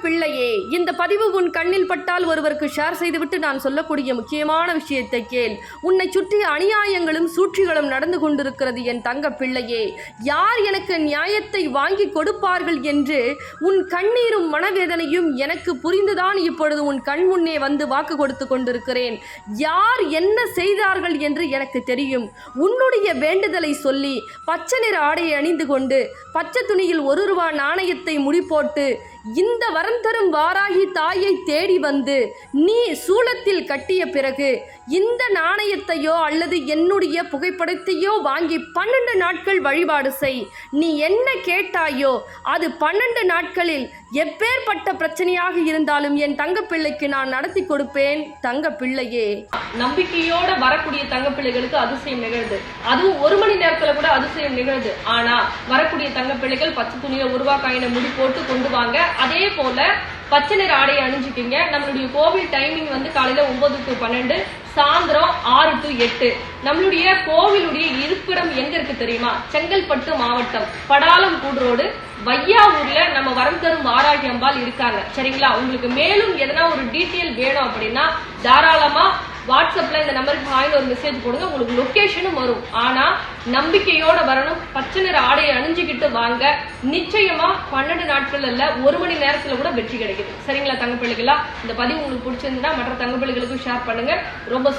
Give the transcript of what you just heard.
பிள்ளையே, இந்த பதிவு உன் கண்ணில் பட்டால் ஒருவருக்கு ஷேர் செய்துவிட்டு நான் சொல்லக்கூடிய முக்கியமான விஷயத்தை கேள். உன்னை சுற்றி அநியாயங்களும் சூழ்ச்சிகளும் நடந்து கொண்டிருக்கிறது என் தங்க பிள்ளையே. யார் எனக்கு நியாயத்தை வாங்கி கொடுப்பார்கள் என்று உன் கண்ணீரும் மனவேதனையும் எனக்கு புரிந்துதான் இப்பொழுது உன் கண் முன்னே வந்து வாக்கு கொடுத்து கொண்டிருக்கிறேன். யார் என்ன செய்தார்கள் என்று எனக்கு தெரியும். உன்னுடைய வேண்டுதலை சொல்லி பச்சை நிற ஆடையை அணிந்து கொண்டு பச்சை துணியில் ₹1 நாணயத்தை முடிப்போட்டு இந்த வரம் தரும் வாராகி தாயை தேடி வந்து நீ சூலத்தில் கட்டிய பிறகு இந்த நாணயத்தையோ அல்லது என்னுடைய புகைப்படத்தையோ வாங்கி 12 நாட்கள் வழிபாடு செய். நீ என்ன கேட்டாயோ அது 12 நாட்களில் எப்பேற்பட்ட பிரச்சனையாக இருந்தாலும் என் தங்கப்பிள்ளைக்கு நான் நடத்தி கொடுப்பேன். தங்க பிள்ளையே, நம்பிக்கையோட வரக்கூடிய தங்கப்பிள்ளைகளுக்கு அதிசயம் நிகழ்து. அதுவும் 1 மணி நேரத்துல கூட அதிசயம் நிகழ்து. ஆனா வரக்கூடிய தங்கப்பிள்ளைகள் பச்சை துணியில ₹1 காயினை முடி போட்டு கொண்டு வாங்க. அதே போல பச்சை நிற ஆடையை அணிஞ்சுக்கிங்க. நம்மளுடைய கோவில் டைமிங் வந்து காலையில 9 to 12, சாயந்தரம் 6 to 8. நம்மளுடைய கோவிலுடைய இருப்பிடம் எங்க இருக்கு தெரியுமா? செங்கல்பட்டு மாவட்டம், படாலம் கூடுரோடு, வையாவூர்ல நம்ம வரம் தரும் வாராகி அம்பாள் இருக்காங்க. சரிங்களா? உங்களுக்கு மேலும் எதனா ஒரு டீட்டெயில் வேணும் அப்படின்னா தாராளமா வாட்ஸ்அப்ல இந்த நம்பருக்கு ஹாய்னு ஒரு மெசேஜ் போடுங்க. உங்களுக்கு லொகேஷனும் வரும். ஆனா நம்பிக்கையோட வரணும். பச்சை நிற ஆடையை அணிஞ்சுக்கிட்டு வாங்க. நிச்சயமா 12 நாட்கள் அல்ல, 1 மணி நேரத்துல கூட வெற்றி கிடைக்குது. சரிங்களா தங்கப்பிள்ளைகளா? இந்த பதிவு உங்களுக்கு பிடிச்சிருந்தா மற்ற தங்கப்பிள்ளைகளுக்கும் ஷேர் பண்ணுங்க. ரொம்ப